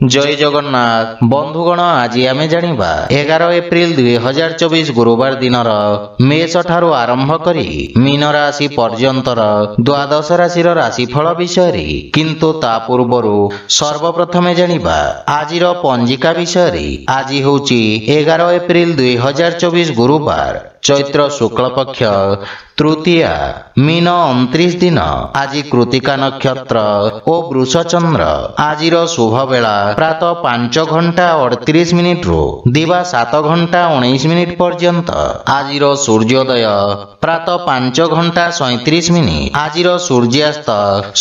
जय जगन्नाथ बंधुगण आज आम जानिबा 11 एप्रिल 2024 गुरुवार दिनर मेष ठारू आरंभ करी मीन राशि पर्यंतर द्वादश राशि राशिफल विषय किंतु ता पूर्वरु सर्वप्रथमे जानिबा आजिर पंजिका विषय। आज होची 11 एप्रिल 2024 गुरुवार चैत्र शुक्ल पक्ष तृतीया मीन 29 दिन। आज कृतिका नक्षत्र और वृषचंद्र। आजिर शुभ बेला प्रातः 5 घंटा 38 मिनिट रु दिवा 7 घंटा 19 मिनिट पर्यंत। आजिर सूर्योदय प्रातः 5 घंटा 37 मिनिट। आजिर सूर्यास्त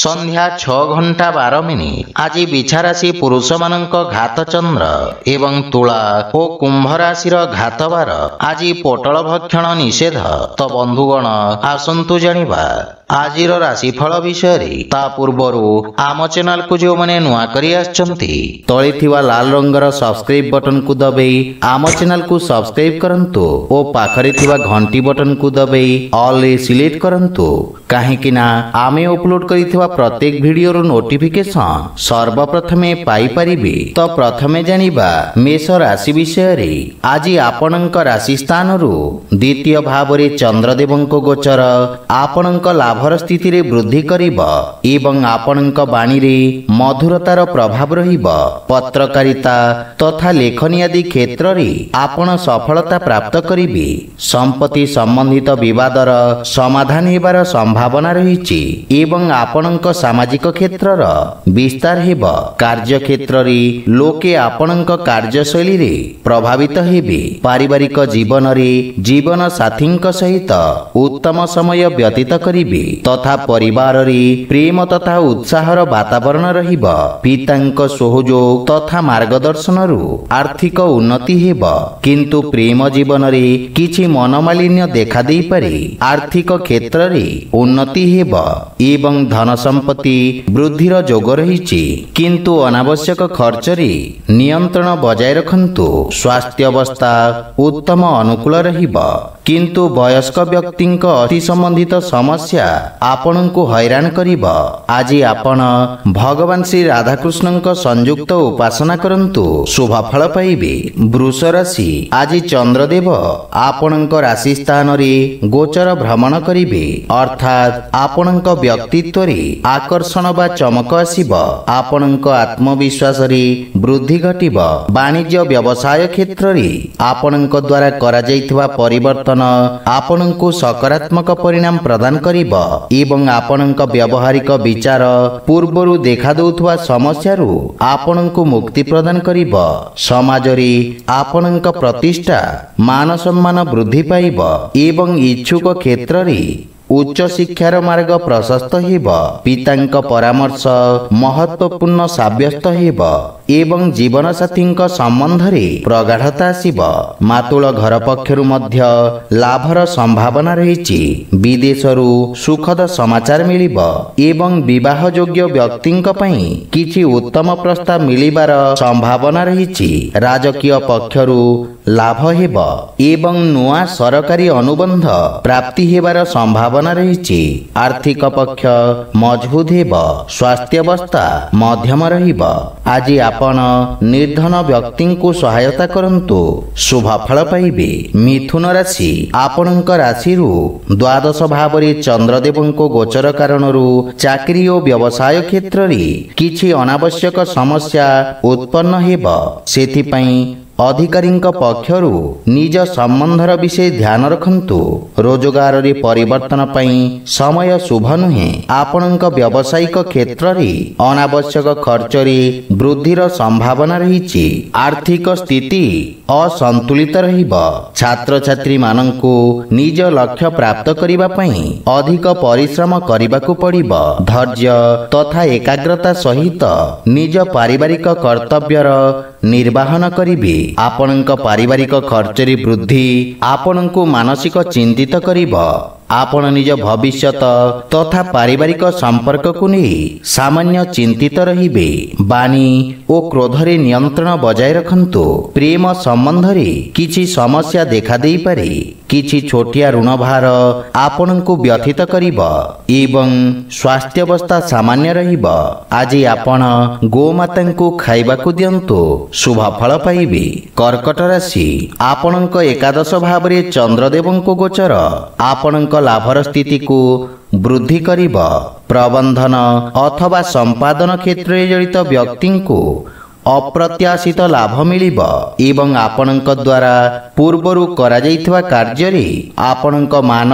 संध्या 6 घंटा 12 मिनिट। आज बिछा राशि पुरुष मानक घात चंद्र एवं तुला और कुंभ राशि घात बार। आज पोटल भक्षण निषेध। तो बंधुगण आसंतु जानिबा आजिर राशिफल विषय। ता पूर्वरु आम चैनल को जो माने नुआ करी आछंती तळे थिवा लाल रंगर सब्सक्राइब बटन को दबाई आम चैनल को सब्सक्राइब करंतु ओ पाखरे थिवा घंटी बटन को दबाई ऑल रे सिलेक्ट करंतु काहेकि ना आमे अपलोड करिथिवा प्रत्येक वीडियो रो नोटिफिकेशन सर्वप्रथमे पाई परिबे। तो प्रथमे जानिबा मेष राशि विषय। आज आपणक राशि स्थान रु द्वितीय भाव रे चंद्रदेवंको गोचर आपणक लाभर स्थिति रे वृद्धि करिब एवं आपणक बाणी रे मधुरतार प्रभाव रहिब। पत्रकारिता तथा लेखनी आदि क्षेत्र रे आपण सफलता प्राप्त करिबे। संपत्ति संबंधित विवादर समाधान हेबार संभावना रहिछि एवं आपणक सामाजिक क्षेत्रर विस्तार हेब। कार्य क्षेत्र रे लोके आपणक कार्यशैली रे प्रभावित हेबे। पारिवारिक जीवन रे जीवन साथींक सहित उत्तम समय व्यतीत करिबे तथा परिवार रे प्रेम तथा उत्साहर वातावरण रहिब। पितांक सहयोग तथा मार्गदर्शन रु आर्थिक उन्नति हेब किंतु प्रेम जीवन रे किछि मनमालिन्य देखा देई पारे। आर्थिक क्षेत्र रे उन्नति हेब एवं धन संपत्ति वृद्धिर जोग रहिछि किंतु अनावश्यक खर्च रे नियंत्रण बजाय रखंतु। स्वास्थ्य अवस्था उत्तम अनुकूल रहिब किंतु वयस्क व्यक्तिंक अति संबंधित समस्या आपणको हैरान करिब। आज आपण भगवान श्री राधाकृष्णंक संयुक्त उपासना करंतु शुभ फल पाइबे। वृष राशि। आज चंद्रदेव आपणक राशि स्थान रे गोचर भ्रमण करिबे अर्थात आपणक व्यक्तित्व रे आकर्षण बा चमक आसीब। आपणक आत्मविश्वास रे वृद्धि घटिब। वाणिज्य व्यवसाय क्षेत्र रे आपणक द्वारा करा जायथिबा परिवर्तन आपणको सकारात्मक परिणाम प्रदान करिब एवं आपणक व्यावहारिक विचार पूर्वरु देखा दउथवा समस्या रु आपणको मुक्ति प्रदान करिब। समाज रे आपणक प्रतिष्ठा मान सम्मान वृद्धि पाइब एवं इच्छुक क्षेत्र रे उच्च शिक्षार मार्ग प्रशस्त हेब। पितांक परामर्श महत्वपूर्ण साब्यस्त हेब एवं जीवन साथींक संबंध रे प्रगाढ़ता आसीब। मातुल घर पक्षरु मध्य लाभर संभावना रहिछि। विदेशरु सुखद समाचार मिलिब एवं विवाह योग्य व्यक्तिंक पई किछि उत्तम प्रस्ताव मिलिबार संभावना रहिछि। राजकीय पक्षरु लाभ हेब एवं नुआ सरकारी अनुबंध प्राप्ति हेबार संभावना रहिछि। आर्थिक पक्ष मजबूत हेब। स्वास्थ्य अवस्था मध्यम रहिब। आज आपण निर्धन व्यक्तिंकु सहायता करंतु शुभ फल पाइबे। मिथुन राशि। आपणक राशि रु द्वादश भाव रे चंद्रदेवंको गोचर कारणरु चाकरी और व्यवसाय क्षेत्र रे किछि अनावश्यक समस्या उत्पन्न हेब। सेथि पई अधिकारींक पक्षरु निज संबंधर विषय ध्यान रखंतु। रोजगार रे परिवर्तन पई समय शुभ नुहे। आपणक व्यावसायिक क्षेत्र रे अनावश्यक खर्च रे वृद्धिर संभावना रहिछि। आर्थिक स्थिति असंतुलित रहिब। छात्र छात्री मानंकु निज लक्ष्य प्राप्त करिबा पई अधिक परिश्रम करिबाकु पड़िब। धैर्य तथा एकाग्रता सहित निज पारिवारिक कर्तव्यर निर्वाहन करिबे। आपणक पारिवारिक खर्च रे वृद्धि आपणको मानसिक चिंतित करिब। आपण निज भविष्यत तथा पारिवारिक संपर्क को नहीं सामान्य चिंतित रहिबे। वाणी और क्रोध रे नियंत्रण बजाय रखंतु। प्रेम संबंध रे किछि समस्या देखा देई पारे କିଛି ଛୋଟିଆ ଋଣ ଭାର ଆପଣଙ୍କୁ ବ୍ୟଥିତ କରିବ ଏବଂ ସ୍ୱାସ୍ଥ୍ୟାବସ୍ଥା ସାମାନ୍ୟ ରହିବ। ଆଜି ଆପଣ ଗୋମାତାଙ୍କୁ ଖାଇବାକୁ ଦିଅନ୍ତୁ, ଶୁଭ ଫଳ ପାଇବେ। କର୍କଟ ରାଶି, ଆପଣଙ୍କ ଏକାଦଶ ଭାବରେ ଚନ୍ଦ୍ରଦେବଙ୍କ ଗୋଚର ଆପଣଙ୍କ ଲାଭର ସ୍ଥିତିକୁ ବୃଦ୍ଧି କରିବ। ପ୍ରବନ୍ଧନ ଅଥବା ସମ୍ପାଦନ କ୍ଷେତ୍ରରେ ଜଡ଼ିତ ବ୍ୟକ୍ତିଙ୍କୁ ଅପ୍ରତ୍ୟାଶିତ ଲାଭ ମିଳିବ ଏବଂ ଆପଣଙ୍କ ଦ୍ୱାରା ପୂର୍ବରୁ କରାଯାଇଥିବା କାର୍ଯ୍ୟରେ ଆପଣଙ୍କ ମାନ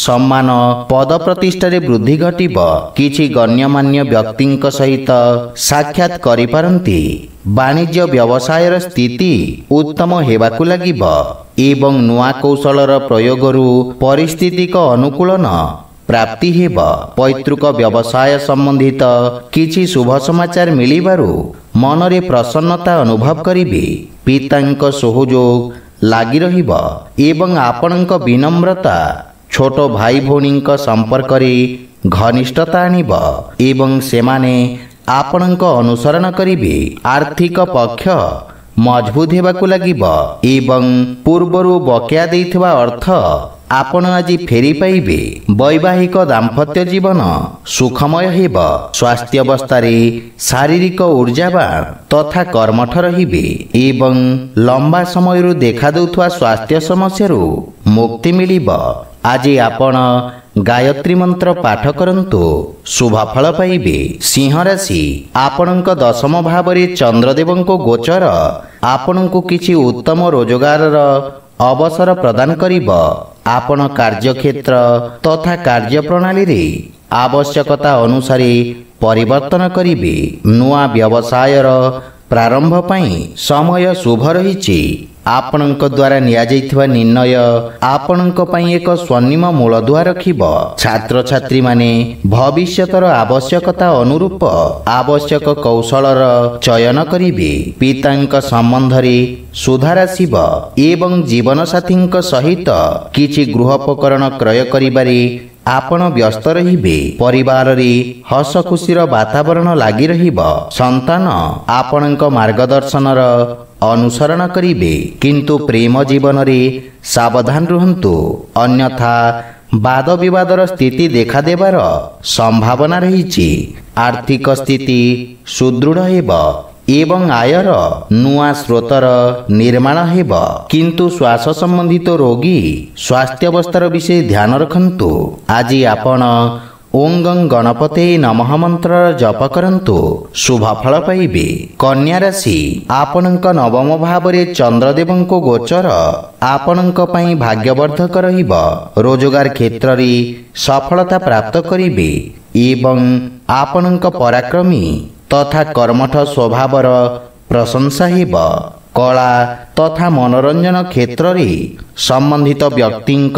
ସମ୍ମାନ ପଦ ପ୍ରତିଷ୍ଠାରେ ବୃଦ୍ଧି ଘଟିବ। କିଛି ଗଣ୍ୟମାନ୍ୟ ବ୍ୟକ୍ତିଙ୍କ ସହିତ ସାକ୍ଷାତ କରିପାରନ୍ତି। ବାଣିଜ୍ୟ ବ୍ୟବସାୟର ସ୍ଥିତି ଉତ୍ତମ ହେବାକୁ ଲାଗିବ ଏବଂ ନୂଆ କୌଶଳର ପ୍ରୟୋଗରୁ ପରିସ୍ଥିତିକ ଅନୁକୂଳନ ପ୍ରାପ୍ତି ହେବ। ପୈତୃକ ବ୍ୟବସାୟ ସମ୍ବନ୍ଧିତ କିଛି ଶୁଭ ସମାଚାର ମିଳିବାରୁ ମନରେ ପ୍ରସନ୍ନତା ଅନୁଭବ କରିବେ। ପିତାଙ୍କ ସହଯୋଗ ଲାଗି ରହିବ ଏବଂ ଆପଣଙ୍କ ବିନମ୍ରତା ଛୋଟ ଭାଇ ଭଉଣୀଙ୍କ ସମ୍ପର୍କରେ ଘନିଷ୍ଠତା ଆଣିବ ଏବଂ ସେମାନେ ଆପଣଙ୍କ ଅନୁସରଣ କରିବେ। ଆର୍ଥିକ ପକ୍ଷ ମଜବୁତ ହେବାକୁ ଲାଗିବ ଏବଂ ପୂର୍ବରୁ ବକେୟା ଦେଇଥିବା ଅର୍ଥ ଆପଣ ଆଜି ଫେରି ପାଇବେ। ବୈବାହିକ ଦାମ୍ପତ୍ୟ ଜୀବନ ସୁଖମୟ ହେବ। ସ୍ୱାସ୍ଥ୍ୟାବସ୍ଥାରେ ଶାରୀରିକ ଊର୍ଜାବାନ ତଥା କର୍ମଠ ରହିବେ ଏବଂ ଲମ୍ବା ସମୟରୁ ଦେଖାଦେଉଥିବା ସ୍ୱାସ୍ଥ୍ୟ ସମସ୍ୟାରୁ ମୁକ୍ତି ମିଳିବ। ଆଜି ଆପଣ ଗାୟତ୍ରୀ ମନ୍ତ୍ର ପାଠ କରନ୍ତୁ, ଶୁଭ ଫଳ ପାଇବେ। ସିଂହ ରାଶି, ଆପଣଙ୍କ ଦଶମ ଭାବରେ ଚନ୍ଦ୍ରଦେବଙ୍କ ଗୋଚର ଆପଣଙ୍କୁ କିଛି ଉତ୍ତମ ରୋଜଗାରର ଅବସର ପ୍ରଦାନ କରିବ। ଆପଣ କାର୍ଯ୍ୟକ୍ଷେତ୍ର ତଥା କାର୍ଯ୍ୟପ୍ରଣାଳୀରେ ଆବଶ୍ୟକତା ଅନୁସାରେ ପରିବର୍ତ୍ତନ କରିବେ। ନୂଆ ବ୍ୟବସାୟର ପ୍ରାରମ୍ଭ ପାଇଁ ସମୟ ଶୁଭ ରହିଛି। ଆପଣଙ୍କ ଦ୍ୱାରା ନିଆଯାଇଥିବା ନିର୍ଣ୍ଣୟ ଆପଣଙ୍କ ପାଇଁ ଏକ ସ୍ୱର୍ଣ୍ଣିମ ମୂଳଦୁଆ ରଖିବ। ଛାତ୍ରଛାତ୍ରୀମାନେ ଭବିଷ୍ୟତର ଆବଶ୍ୟକତା ଅନୁରୂପ ଆବଶ୍ୟକ କୌଶଳର ଚୟନ କରିବେ। ପିତାଙ୍କ ସମ୍ବନ୍ଧରେ ସୁଧାର ଆସିବ ଏବଂ ଜୀବନସାଥୀଙ୍କ ସହିତ କିଛି ଗୃହୋପକରଣ କ୍ରୟ କରିବାରେ ଆପଣ ବ୍ୟସ୍ତ ରହିବେ। ପରିବାରରେ ହସ ଖୁସିର ବାତାବରଣ ଲାଗି ରହିବ। ସନ୍ତାନ ଆପଣଙ୍କ ମାର୍ଗଦର୍ଶନର ଅନୁସରଣ କରିବେ, କିନ୍ତୁ ପ୍ରେମ ଜୀବନରେ ସାବଧାନ ରୁହନ୍ତୁ, ଅନ୍ୟଥା ବାଦ ବିବାଦର ସ୍ଥିତି ଦେଖାଦେବାର ସମ୍ଭାବନା ରହିଛି। ଆର୍ଥିକ ସ୍ଥିତି ସୁଦୃଢ଼ ହେବ ଏବଂ ଆୟର ନୂଆ ସ୍ରୋତର ନିର୍ମାଣ ହେବ, କିନ୍ତୁ ଶ୍ୱାସ ସମ୍ବନ୍ଧିତ ରୋଗୀ ସ୍ୱାସ୍ଥ୍ୟାବସ୍ଥାର ବିଷୟ ଧ୍ୟାନ ରଖନ୍ତୁ। ଆଜି ଆପଣ ଓଁ ଗଂ ଗଣପତେ ନମଃ ମନ୍ତ୍ରର ଜପ କରନ୍ତୁ, ଶୁଭ ଫଳ ପାଇବେ। କନ୍ୟା ରାଶି, ଆପଣଙ୍କ ନବମ ଭାବରେ ଚନ୍ଦ୍ରଦେବଙ୍କ ଗୋଚର ଆପଣଙ୍କ ପାଇଁ ଭାଗ୍ୟବର୍ଦ୍ଧକ ରହିବ। ରୋଜଗାର କ୍ଷେତ୍ରରେ ସଫଳତା ପ୍ରାପ୍ତ କରିବେ ଏବଂ ଆପଣଙ୍କ ପରାକ୍ରମୀ ତଥା କର୍ମଠ ସ୍ୱଭାବର ପ୍ରଶଂସା ହେବ। କଳା ତଥା ମନୋରଞ୍ଜନ କ୍ଷେତ୍ରରେ ସମ୍ବନ୍ଧିତ ବ୍ୟକ୍ତିଙ୍କ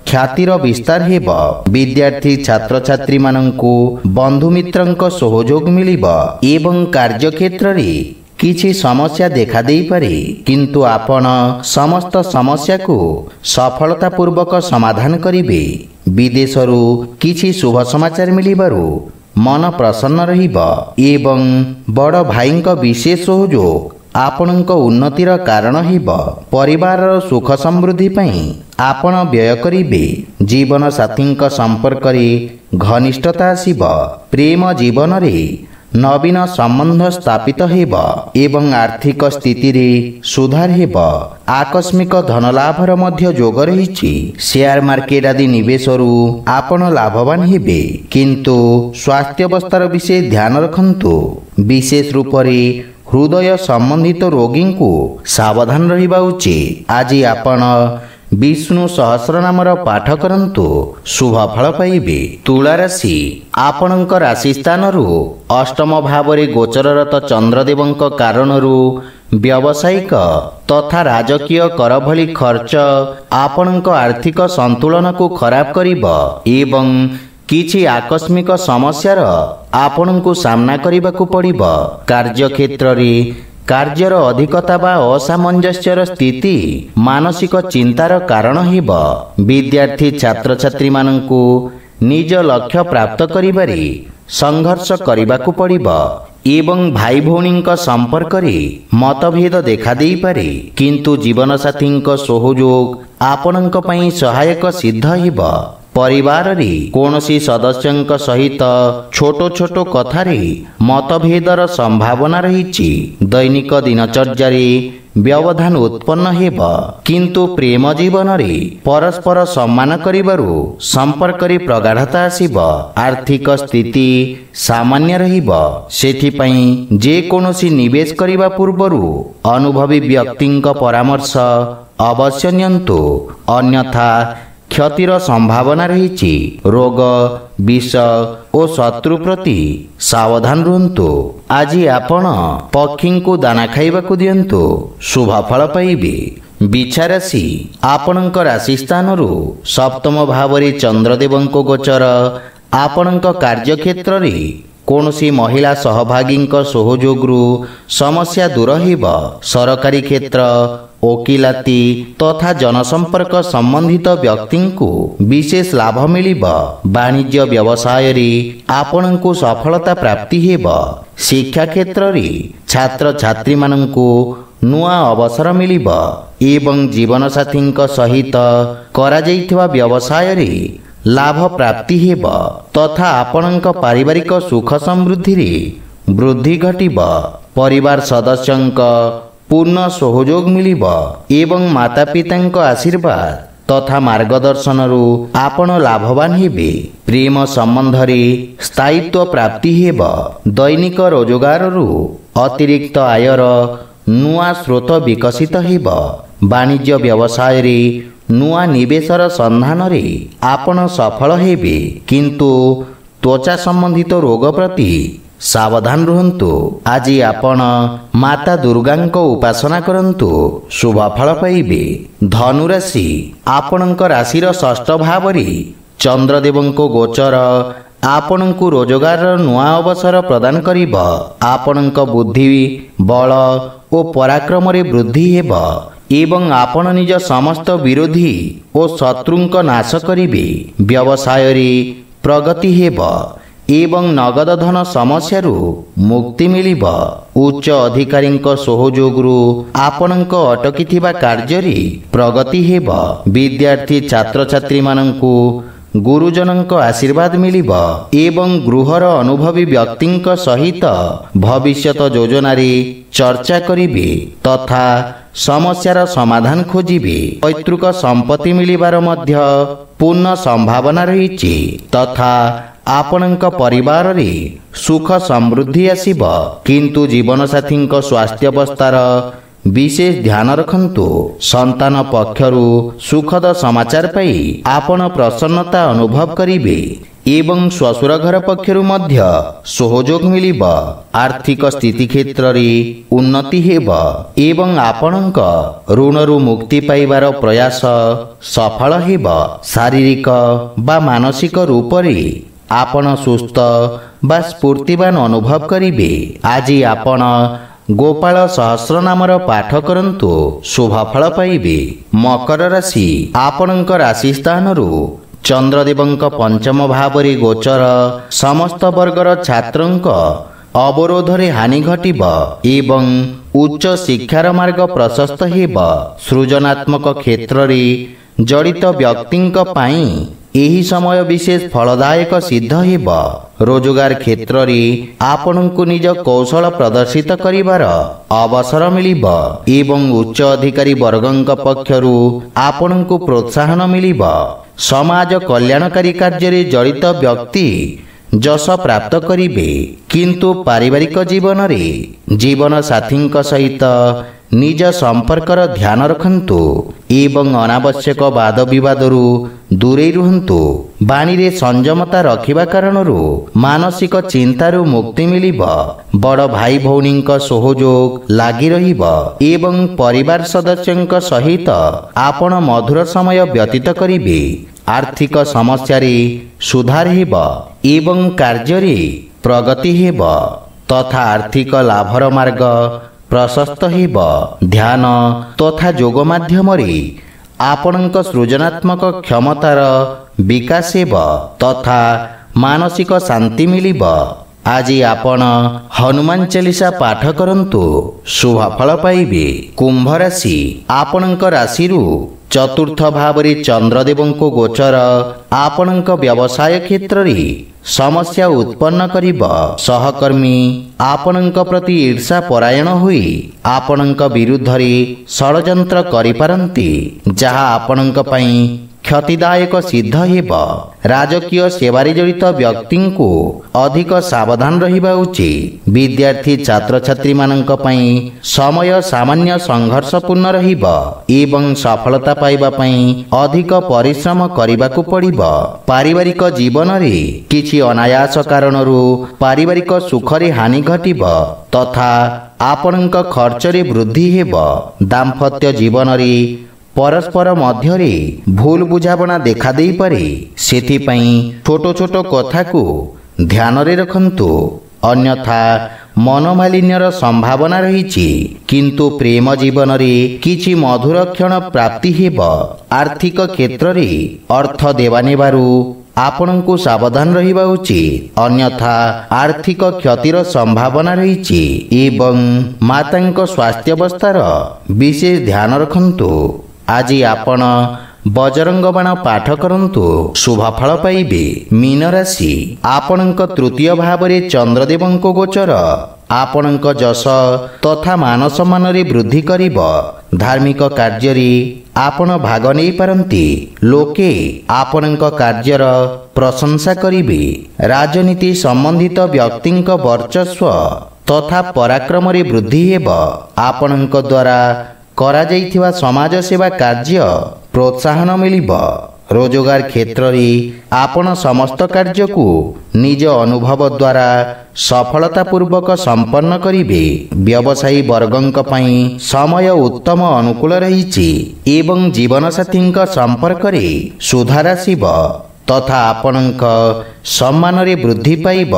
ଖ୍ୟାତିର ବିସ୍ତାର ହେବ। ବିଦ୍ୟାର୍ଥୀ ଛାତ୍ରଛାତ୍ରୀମାନଙ୍କୁ ବନ୍ଧୁମିତ୍ରଙ୍କ ସହଯୋଗ ମିଳିବ ଏବଂ କାର୍ଯ୍ୟକ୍ଷେତ୍ରରେ କିଛି ସମସ୍ୟା ଦେଖାଦେଇପାରେ, କିନ୍ତୁ ଆପଣ ସମସ୍ତ ସମସ୍ୟାକୁ ସଫଳତାପୂର୍ବକ ସମାଧାନ କରିବେ। ବିଦେଶରୁ କିଛି ଶୁଭ ସମାଚାର ମିଳିବାରୁ ମନ ପ୍ରସନ୍ନ ରହିବ ଏବଂ ବଡ଼ ଭାଇଙ୍କ ବିଶେଷ ସହଯୋଗ ଆପଣଙ୍କ ଉନ୍ନତିର କାରଣ ହେବ। ପରିବାରର ସୁଖ ସମୃଦ୍ଧି ପାଇଁ ଆପଣ ବ୍ୟୟ କରିବେ। ଜୀବନସାଥୀଙ୍କ ସମ୍ପର୍କରେ ଘନିଷ୍ଠତା ଆସିବ। ପ୍ରେମ ଜୀବନରେ ନବୀନ ସମ୍ବନ୍ଧ ସ୍ଥାପିତ ହେବ ଏବଂ ଆର୍ଥିକ ସ୍ଥିତିରେ ସୁଧାର ହେବ। ଆକସ୍ମିକ ଧନଲାଭର ମଧ୍ୟ ଯୋଗ ରହିଛି। ସେୟାର ମାର୍କେଟ ଆଦି ନିବେଶରୁ ଆପଣ ଲାଭବାନ ହେବେ, କିନ୍ତୁ ସ୍ୱାସ୍ଥ୍ୟାବସ୍ଥାର ବିଷୟ ଧ୍ୟାନ ରଖନ୍ତୁ। ବିଶେଷ ରୂପରେ ହୃଦୟ ସମ୍ବନ୍ଧିତ ରୋଗୀଙ୍କୁ ସାବଧାନ ରହିବା ଉଚିତ। ଆଜି ଆପଣ ବିଷ୍ଣୁ ସହସ୍ରନାମର ପାଠ କରନ୍ତୁ, ଶୁଭ ଫଳ ପାଇବେ। ତୁଳା ରାଶି, ଆପଣଙ୍କ ରାଶି ସ୍ଥାନରୁ ଅଷ୍ଟମ ଭାବରେ ଗୋଚରରତ ଚନ୍ଦ୍ରଦେବଙ୍କ କାରଣରୁ ବ୍ୟବସାୟିକ ତଥା ରାଜକୀୟ କର ଭଳି ଖର୍ଚ୍ଚ ଆପଣଙ୍କ ଆର୍ଥିକ ସନ୍ତୁଳନକୁ ଖରାପ କରିବ ଏବଂ କିଛି ଆକସ୍ମିକ ସମସ୍ୟାର ଆପଣଙ୍କୁ ସାମ୍ନା କରିବାକୁ ପଡ଼ିବ। କାର୍ଯ୍ୟକ୍ଷେତ୍ରରେ କାର୍ଯ୍ୟର ଅଧିକତା ବା ଅସାମଞ୍ଜସ୍ୟର ସ୍ଥିତି ମାନସିକ ଚିନ୍ତାର କାରଣ ହେବ। ବିଦ୍ୟାର୍ଥୀ ଛାତ୍ରଛାତ୍ରୀମାନଙ୍କୁ ନିଜ ଲକ୍ଷ୍ୟ ପ୍ରାପ୍ତ କରିବାରେ ସଂଘର୍ଷ କରିବାକୁ ପଡ଼ିବ ଏବଂ ଭାଇ ଭଉଣୀଙ୍କ ସମ୍ପର୍କରେ ମତଭେଦ ଦେଖାଦେଇପାରେ, କିନ୍ତୁ ଜୀବନସାଥୀଙ୍କ ସହଯୋଗ ଆପଣଙ୍କ ପାଇଁ ସହାୟକ ସିଦ୍ଧ ହେବ। ପରିବାରରେ କୌଣସି ସଦସ୍ୟଙ୍କ ସହିତ ଛୋଟ ଛୋଟ କଥାରେ ମତଭେଦର ସମ୍ଭାବନା ରହିଛି। ଦୈନିକ ଦିନଚର୍ଯ୍ୟାରେ ବ୍ୟବଧାନ ଉତ୍ପନ୍ନ ହେବ, କିନ୍ତୁ ପ୍ରେମ ଜୀବନରେ ପରସ୍ପର ସମ୍ମାନ କରିବାରୁ ସମ୍ପର୍କରେ ପ୍ରଗାଢ଼ତା ଆସିବ। ଆର୍ଥିକ ସ୍ଥିତି ସାମାନ୍ୟ ରହିବ। ସେଥିପାଇଁ ଯେକୌଣସି ନିବେଶ କରିବା ପୂର୍ବରୁ ଅନୁଭବୀ ବ୍ୟକ୍ତିଙ୍କ ପରାମର୍ଶ ଅବଶ୍ୟ ନିଅନ୍ତୁ, ଅନ୍ୟଥା କ୍ଷତିର ସମ୍ଭାବନା ରହିଛି। ରୋଗ, ବିଷ ଓ ଶତ୍ରୁ ପ୍ରତି ସାବଧାନ ରୁହନ୍ତୁ। ଆଜି ଆପଣ ପକ୍ଷୀଙ୍କୁ ଦାନା ଖାଇବାକୁ ଦିଅନ୍ତୁ, ଶୁଭ ଫଳ ପାଇବେ। ବିଛା ରାଶି, ଆପଣଙ୍କ ରାଶି ସ୍ଥାନରୁ ସପ୍ତମ ଭାବରେ ଚନ୍ଦ୍ରଦେବଙ୍କ ଗୋଚର ଆପଣଙ୍କ କାର୍ଯ୍ୟକ୍ଷେତ୍ରରେ କୌଣସି ମହିଳା ସହଭାଗୀଙ୍କ ସହଯୋଗରୁ ସମସ୍ୟା ଦୂର ହେବ। ସରକାରୀ କ୍ଷେତ୍ର, ଓକିଲାତି ତଥା ଜନସମ୍ପର୍କ ସମ୍ବନ୍ଧିତ ବ୍ୟକ୍ତିଙ୍କୁ ବିଶେଷ ଲାଭ ମିଳିବ। ବାଣିଜ୍ୟ ବ୍ୟବସାୟରେ ଆପଣଙ୍କୁ ସଫଳତା ପ୍ରାପ୍ତି ହେବ। ଶିକ୍ଷା କ୍ଷେତ୍ରରେ ଛାତ୍ରଛାତ୍ରୀମାନଙ୍କୁ ନୂଆ ଅବସର ମିଳିବ ଏବଂ ଜୀବନସାଥୀଙ୍କ ସହିତ କରାଯାଇଥିବା ବ୍ୟବସାୟରେ ଲାଭ ପ୍ରାପ୍ତି ହେବ ତଥା ଆପଣଙ୍କ ପାରିବାରିକ ସୁଖ ସମୃଦ୍ଧିରେ ବୃଦ୍ଧି ଘଟିବ। ପରିବାର ସଦସ୍ୟଙ୍କ ପୂର୍ଣ୍ଣ ସହଯୋଗ ମିଳିବ ଏବଂ ମାତାପିତାଙ୍କ ଆଶୀର୍ବାଦ ତଥା ମାର୍ଗଦର୍ଶନରୁ ଆପଣ ଲାଭବାନ ହେବେ। ପ୍ରେମ ସମ୍ବନ୍ଧରେ ସ୍ଥାୟିତ୍ୱ ପ୍ରାପ୍ତି ହେବ। ଦୈନିକ ରୋଜଗାରରୁ ଅତିରିକ୍ତ ଆୟର ନୂଆ ସ୍ରୋତ ବିକଶିତ ହେବ। ବାଣିଜ୍ୟ ବ୍ୟବସାୟରେ ନୂଆ ନିବେଶର ସନ୍ଧାନରେ ଆପଣ ସଫଳ ହେବେ, କିନ୍ତୁ ତ୍ୱଚା ସମ୍ବନ୍ଧିତ ରୋଗ ପ୍ରତି ସାବଧାନ ରୁହନ୍ତୁ। ଆଜି ଆପଣ ମାତା ଦୁର୍ଗାଙ୍କ ଉପାସନା କରନ୍ତୁ, ଶୁଭ ଫଳ ପାଇବେ। ଧନୁରାଶି, ଆପଣଙ୍କ ରାଶିର ଷଷ୍ଠ ଭାବରେ ଚନ୍ଦ୍ରଦେବଙ୍କ ଗୋଚର ଆପଣଙ୍କୁ ରୋଜଗାରର ନୂଆ ଅବସର ପ୍ରଦାନ କରିବ। ଆପଣଙ୍କ ବୁଦ୍ଧି, ବଳ ଓ ପରାକ୍ରମରେ ବୃଦ୍ଧି ହେବ ଏବଂ ଆପଣ ନିଜ ସମସ୍ତ ବିରୋଧୀ ଓ ଶତ୍ରୁଙ୍କ ନାଶ କରିବେ। ବ୍ୟବସାୟରେ ପ୍ରଗତି ହେବ ଏବଂ ନଗଦ ଧନ ସମସ୍ୟାରୁ ମୁକ୍ତି ମିଳିବ। ଉଚ୍ଚ ଅଧିକାରୀଙ୍କ ସହଯୋଗରୁ ଆପଣଙ୍କ ଅଟକିଥିବା କାର୍ଯ୍ୟରେ ପ୍ରଗତି ହେବ। ବିଦ୍ୟାର୍ଥୀ ଛାତ୍ରଛାତ୍ରୀମାନଙ୍କୁ ଗୁରୁଜନଙ୍କ ଆଶୀର୍ବାଦ ମିଳିବ ଏବଂ ଗୃହର ଅନୁଭବୀ ବ୍ୟକ୍ତିଙ୍କ ସହିତ ଭବିଷ୍ୟତ ଯୋଜନାରେ ଚର୍ଚ୍ଚା କରିବେ ତଥା ସମସ୍ୟାର ସମାଧାନ ଖୋଜିବେ। ପୈତୃକ ସମ୍ପତ୍ତି ମିଳିବାର ମଧ୍ୟ ପୂର୍ଣ୍ଣ ସମ୍ଭାବନା ରହିଛି ତଥା ଆପଣଙ୍କ ପରିବାରରେ ସୁଖ ସମୃଦ୍ଧି ଆସିବ, କିନ୍ତୁ ଜୀବନସାଥୀଙ୍କ ସ୍ୱାସ୍ଥ୍ୟାବସ୍ଥାର ବିଶେଷ ଧ୍ୟାନ ରଖନ୍ତୁ। ସନ୍ତାନ ପକ୍ଷରୁ ସୁଖଦ ସମାଚାର ପାଇ ଆପଣ ପ୍ରସନ୍ନତା ଅନୁଭବ କରିବେ ଏବଂ ଶ୍ୱଶୁର ଘର ପକ୍ଷରୁ ମଧ୍ୟ ସହଯୋଗ ମିଳିବ। ଆର୍ଥିକ ସ୍ଥିତି କ୍ଷେତ୍ରରେ ଉନ୍ନତି ହେବ ଏବଂ ଆପଣଙ୍କ ଋଣରୁ ମୁକ୍ତି ପାଇବାର ପ୍ରୟାସ ସଫଳ ହେବ। ଶାରୀରିକ ବା ମାନସିକ ରୂପରେ ଆପଣ ସୁସ୍ଥ ବା ସ୍ଫୂର୍ତ୍ତିବାନ ଅନୁଭବ କରିବେ। ଆଜି ଆପଣ ଗୋପାଳ ସହସ୍ର ନାମର ପାଠ କରନ୍ତୁ, ଶୁଭ ଫଳ ପାଇବେ। ମକର ରାଶି, ଆପଣଙ୍କ ରାଶି ସ୍ଥାନରୁ ଚନ୍ଦ୍ରଦେବଙ୍କ ପଞ୍ଚମ ଭାବରେ ଗୋଚର ସମସ୍ତ ବର୍ଗର ଛାତ୍ରଙ୍କ ଅବରୋଧରେ ହାନି ଘଟିବ ଏବଂ ଉଚ୍ଚ ଶିକ୍ଷାର ମାର୍ଗ ପ୍ରଶସ୍ତ ହେବ। ସୃଜନାତ୍ମକ କ୍ଷେତ୍ରରେ ଜଡ଼ିତ ବ୍ୟକ୍ତିଙ୍କ ପାଇଁ ଏହି ସମୟ ବିଶେଷ ଫଳଦାୟକ ସିଦ୍ଧ ହେବ। ରୋଜଗାର କ୍ଷେତ୍ରରେ ଆପଣଙ୍କୁ ନିଜ କୌଶଳ ପ୍ରଦର୍ଶିତ କରିବାର ଅବସର ମିଳିବ ଏବଂ ଉଚ୍ଚ ଅଧିକାରୀ ବର୍ଗଙ୍କ ପକ୍ଷରୁ ଆପଣଙ୍କୁ ପ୍ରୋତ୍ସାହନ ମିଳିବ। ସମାଜ କଲ୍ୟାଣକାରୀ କାର୍ଯ୍ୟରେ ଜଡ଼ିତ ବ୍ୟକ୍ତି ଯଶ ପ୍ରାପ୍ତ କରିବେ, କିନ୍ତୁ ପାରିବାରିକ ଜୀବନରେ ଜୀବନସାଥୀଙ୍କ ସହିତ ନିଜ ସମ୍ପର୍କର ଧ୍ୟାନ ରଖନ୍ତୁ ଏବଂ ଅନାବଶ୍ୟକ ବାଦ ବିବାଦରୁ ଦୂରେଇ ରୁହନ୍ତୁ। ବାଣୀରେ ସଂଯମତା ରଖିବା କାରଣରୁ ମାନସିକ ଚିନ୍ତାରୁ ମୁକ୍ତି ମିଳିବ। ବଡ଼ ଭାଇ ଭଉଣୀଙ୍କ ସହଯୋଗ ଲାଗି ରହିବ ଏବଂ ପରିବାର ସଦସ୍ୟଙ୍କ ସହିତ ଆପଣ ମଧୁର ସମୟ ବ୍ୟତୀତ କରିବେ। ଆର୍ଥିକ ସମସ୍ୟାରେ ସୁଧାର ହେବ ଏବଂ କାର୍ଯ୍ୟରେ ପ୍ରଗତି ହେବ ତଥା ଆର୍ଥିକ ଲାଭର ମାର୍ଗ ପ୍ରଶସ୍ତ ହେବ। ଧ୍ୟାନ ତଥା ଯୋଗ ମାଧ୍ୟମରେ ଆପଣଙ୍କ ସୃଜନାତ୍ମକ କ୍ଷମତାର ବିକାଶ ହେବ ତଥା ମାନସିକ ଶାନ୍ତି ମିଳିବ। ଆଜି ଆପଣ ହନୁମାନ ଚାଳିଶା ପାଠ କରନ୍ତୁ, ଶୁଭ ଫଳ ପାଇବେ। କୁମ୍ଭ ରାଶି, ଆପଣଙ୍କ ରାଶିରୁ ଚତୁର୍ଥ ଭାବରେ ଚନ୍ଦ୍ରଦେବଙ୍କୁ ଗୋଚର ଆପଣଙ୍କ ବ୍ୟବସାୟ କ୍ଷେତ୍ରରେ ସମସ୍ୟା ଉତ୍ପନ୍ନ କରିବ। ସହକର୍ମୀ ଆପଣଙ୍କ ପ୍ରତି ଈର୍ଷା ପରାୟଣ ହୋଇ ଆପଣଙ୍କ ବିରୁଦ୍ଧରେ ଷଡ଼ଯନ୍ତ୍ର କରିପାରନ୍ତି, ଯାହା ଆପଣଙ୍କ ପାଇଁ କ୍ଷତିଦାୟକ ସିଦ୍ଧ ହେବ। ରାଜକୀୟ ସେବାରେ ଜଡ଼ିତ ବ୍ୟକ୍ତିଙ୍କୁ ଅଧିକ ସାବଧାନ ରହିବା ଉଚିତ। ବିଦ୍ୟାର୍ଥୀ ଛାତ୍ରଛାତ୍ରୀମାନଙ୍କ ପାଇଁ ସମୟ ସାମାନ୍ୟ ସଂଘର୍ଷପୂର୍ଣ୍ଣ ରହିବ ଏବଂ ସଫଳତା ପାଇବା ପାଇଁ ଅଧିକ ପରିଶ୍ରମ କରିବାକୁ ପଡ଼ିବ। ପାରିବାରିକ ଜୀବନରେ କିଛି ଅନାୟାସ କାରଣରୁ ପାରିବାରିକ ସୁଖରେ ହାନି ଘଟିବ ତଥା ଆପଣଙ୍କ ଖର୍ଚ୍ଚରେ ବୃଦ୍ଧି ହେବ। ଦାମ୍ପତ୍ୟ ଜୀବନରେ ପରସ୍ପର ମଧ୍ୟରେ ଭୁଲ ବୁଝାମଣା ଦେଖାଦେଇପାରେ, ସେଥିପାଇଁ ଛୋଟ ଛୋଟ କଥାକୁ ଧ୍ୟାନରେ ରଖନ୍ତୁ, ଅନ୍ୟଥା ମନୋମାଳିନ୍ୟର ସମ୍ଭାବନା ରହିଛି। କିନ୍ତୁ ପ୍ରେମ ଜୀବନରେ କିଛି ମଧୁର କ୍ଷଣ ପ୍ରାପ୍ତି ହେବ। ଆର୍ଥିକ କ୍ଷେତ୍ରରେ ଅର୍ଥ ଦେବାନେବାରୁ ଆପଣଙ୍କୁ ସାବଧାନ ରହିବା ଉଚିତ, ଅନ୍ୟଥା ଆର୍ଥିକ କ୍ଷତିର ସମ୍ଭାବନା ରହିଛି ଏବଂ ମାତାଙ୍କ ସ୍ୱାସ୍ଥ୍ୟାବସ୍ଥାର ବିଶେଷ ଧ୍ୟାନ ରଖନ୍ତୁ। ଆଜି ଆପଣ ବଜରଙ୍ଗ ବାଣ ପାଠ କରନ୍ତୁ, ଶୁଭ ଫଳ ପାଇବେ। ମୀନ ରାଶି, ଆପଣଙ୍କ ତୃତୀୟ ଭାବରେ ଚନ୍ଦ୍ରଦେବଙ୍କ ଗୋଚର ଆପଣଙ୍କ ଯଶ ତଥା ମାନ ସମ୍ମାନରେ ବୃଦ୍ଧି କରିବ। ଧାର୍ମିକ କାର୍ଯ୍ୟରେ ଆପଣ ଭାଗ ନେଇପାରନ୍ତି, ଲୋକେ ଆପଣଙ୍କ କାର୍ଯ୍ୟର ପ୍ରଶଂସା କରିବେ। ରାଜନୀତି ସମ୍ବନ୍ଧିତ ବ୍ୟକ୍ତିଙ୍କ ବର୍ଚସ୍ୱ ତଥା ପରାକ୍ରମରେ ବୃଦ୍ଧି ହେବ। ଆପଣଙ୍କ ଦ୍ୱାରା କରାଯାଇଥିବା ସମାଜ ସେବା କାର୍ଯ୍ୟ ପ୍ରୋତ୍ସାହନ ମିଳିବ। ରୋଜଗାର କ୍ଷେତ୍ରରେ ଆପଣ ସମସ୍ତ କାର୍ଯ୍ୟକୁ ନିଜ ଅନୁଭବ ଦ୍ୱାରା ସଫଳତାପୂର୍ବକ ସମ୍ପନ୍ନ କରିବେ। ବ୍ୟବସାୟୀ ବର୍ଗଙ୍କ ପାଇଁ ସମୟ ଉତ୍ତମ ଅନୁକୂଳ ରହିଛି ଏବଂ ଜୀବନସାଥୀଙ୍କ ସମ୍ପର୍କରେ ସୁଧାର ଆସିବ ତଥା ଆପଣଙ୍କ ସମ୍ମାନରେ ବୃଦ୍ଧି ପାଇବ।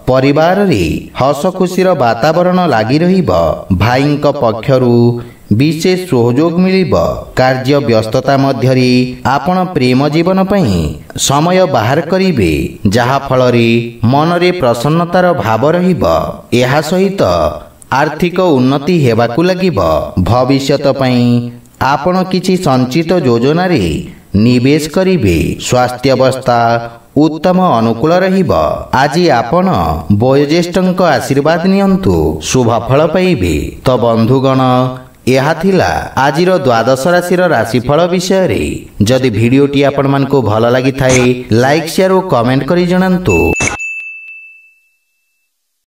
ପରିବାରରେ ହସ ଖୁସିର ବାତାବରଣ ଲାଗି ରହିବ। ଭାଇଙ୍କ ପକ୍ଷରୁ ବିଶେଷ ସହଯୋଗ ମିଳିବ। କାର୍ଯ୍ୟ ବ୍ୟସ୍ତତା ମଧ୍ୟରେ ଆପଣ ପ୍ରେମ ଜୀବନ ପାଇଁ ସମୟ ବାହାର କରିବେ, ଯାହା ଫଳରେ ମନରେ ପ୍ରସନ୍ନତାର ଭାବ ରହିବ। ଏହା ସହିତ ଆର୍ଥିକ ଉନ୍ନତି ହେବାକୁ ଲାଗିବ। ଭବିଷ୍ୟତ ପାଇଁ ଆପଣ କିଛି ସଞ୍ଚିତ ଯୋଜନାରେ ନିବେଶ କରିବେ। ସ୍ୱାସ୍ଥ୍ୟାବସ୍ଥା ଉତ୍ତମ ଅନୁକୂଳ ରହିବ। ଆଜି ଆପଣ ବୟୋଜ୍ୟେଷ୍ଠଙ୍କ ଆଶୀର୍ବାଦ ନିଅନ୍ତୁ, ଶୁଭ ଫଳ ପାଇବେ। ତ ବନ୍ଧୁଗଣ, ଏହା ଥିଲା ଆଜିର ଦ୍ୱାଦଶ ରାଶିର ରାଶିଫଳ ବିଷୟରେ। ଯଦି ଭିଡ଼ିଓଟି ଆପଣମାନଙ୍କୁ ଭଲ ଲାଗିଥାଏ, ଲାଇକ୍, ସେୟାର ଓ କମେଣ୍ଟ କରି ଜଣାନ୍ତୁ।